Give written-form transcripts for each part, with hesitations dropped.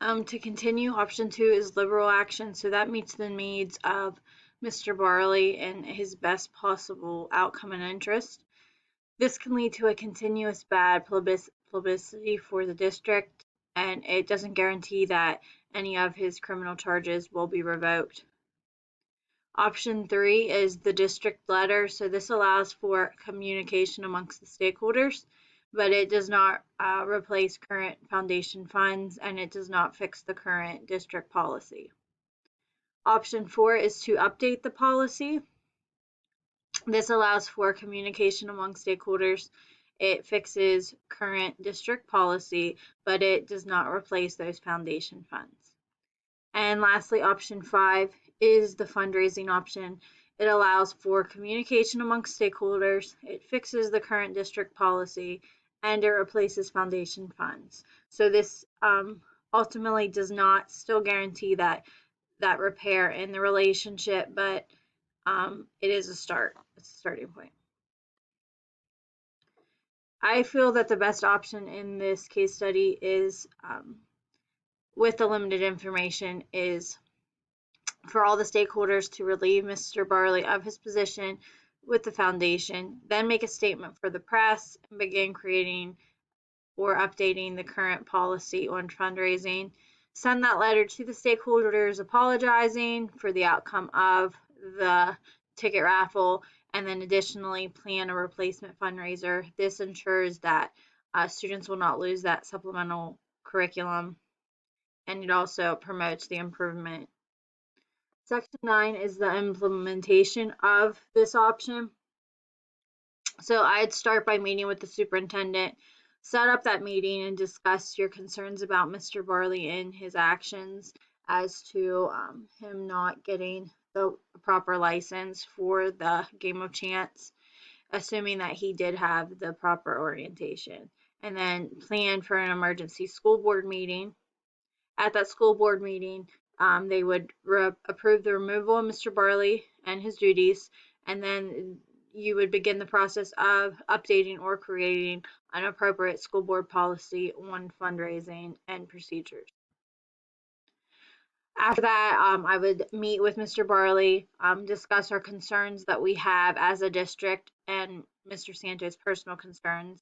To continue, option 2 is liberal action. So that meets the needs of Mr. Barley and his best possible outcome and interest. This can lead to a continuous bad publicity for the district, and it doesn't guarantee that any of his criminal charges will be revoked. Option 3 is the district letter. So this allows for communication amongst the stakeholders, but it does not replace current foundation funds, and it does not fix the current district policy. Option 4 is to update the policy. This allows for communication among stakeholders. It fixes current district policy, but it does not replace those foundation funds. And lastly, option 5 is the fundraising option. It allows for communication amongst stakeholders, it fixes the current district policy, and it replaces foundation funds. So this ultimately does not still guarantee that repair in the relationship, but it is a start. It's a starting point. I feel that the best option in this case study is, with the limited information, is for all the stakeholders to relieve Mr. Barley of his position with the foundation, then make a statement for the press, and begin creating or updating the current policy on fundraising. Send that letter to the stakeholders apologizing for the outcome of the ticket raffle, and then additionally plan a replacement fundraiser. This ensures that students will not lose that supplemental curriculum, and it also promotes the improvement. Section 9 is the implementation of this option. So I'd start by meeting with the superintendent, set up that meeting, and discuss your concerns about Mr. Barley and his actions as to him not getting the proper license for the game of chance, assuming that he did have the proper orientation. And then plan for an emergency school board meeting. At that school board meeting, they would approve the removal of Mr. Barley and his duties, and then you would begin the process of updating or creating an appropriate school board policy on fundraising and procedures. After that, I would meet with Mr. Barley, discuss our concerns that we have as a district and Mr. Santos' personal concerns.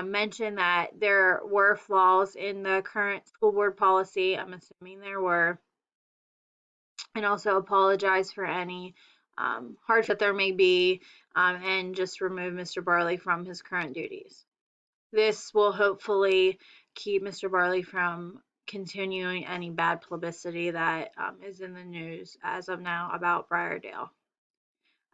Mention that there were flaws in the current school board policy. I'm assuming there were. And also apologize for any hardship there may be, and just remove Mr. Barley from his current duties. This will hopefully keep Mr. Barley from continuing any bad publicity that is in the news as of now about Briardale.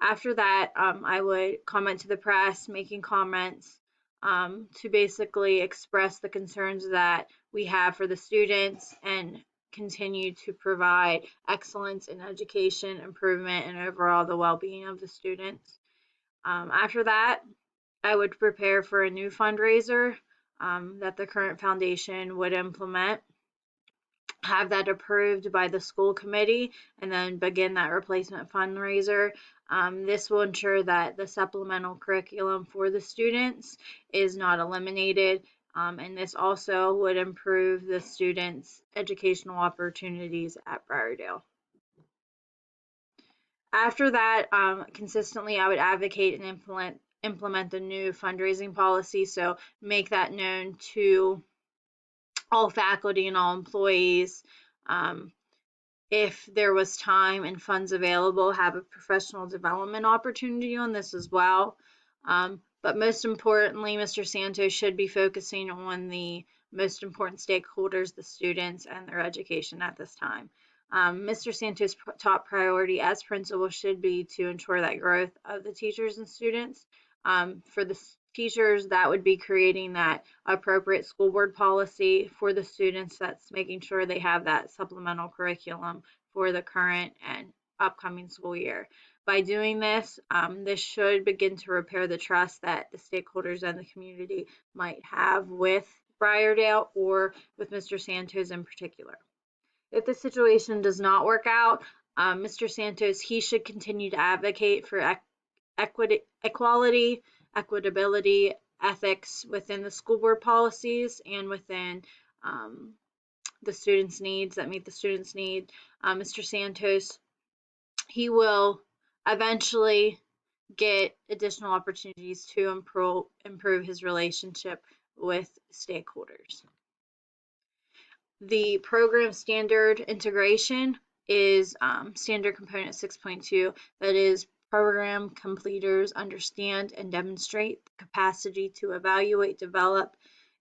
After that, I would comment to the press, making comments to basically express the concerns that we have for the students and continue to provide excellence in education, improvement, and overall the well-being of the students. After that, I would prepare for a new fundraiser that the current foundation would implement, have that approved by the school committee, and then begin that replacement fundraiser. This will ensure that the supplemental curriculum for the students is not eliminated, and this also would improve the students' educational opportunities at Briardale. After that, consistently, I would advocate and implement the new fundraising policy, so make that known to all faculty and all employees. If there was time and funds available, have a professional development opportunity on this as well. But most importantly, Mr. Santos should be focusing on the most important stakeholders, the students, and their education at this time. Mr. Santos' top priority as principal should be to ensure that growth of the teachers and students. For the teachers, that would be creating that appropriate school board policy. For the students, that's making sure they have that supplemental curriculum for the current and upcoming school year. By doing this, this should begin to repair the trust that the stakeholders and the community might have with Briardale or with Mr. Santos in particular. If the situation does not work out, Mr. Santos, he should continue to advocate for equality, equitability, ethics within the school board policies and within the students' needs, that meet the students' need. Mr. Santos, he will eventually get additional opportunities to improve his relationship with stakeholders. The program standard integration is standard component 6.2, that is, program completers understand and demonstrate the capacity to evaluate, develop,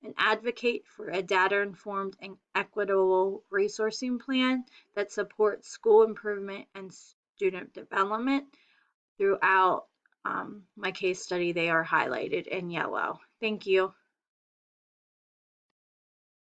and advocate for a data-informed and equitable resourcing plan that supports school improvement and student development. Throughout my case study, they are highlighted in yellow. Thank you.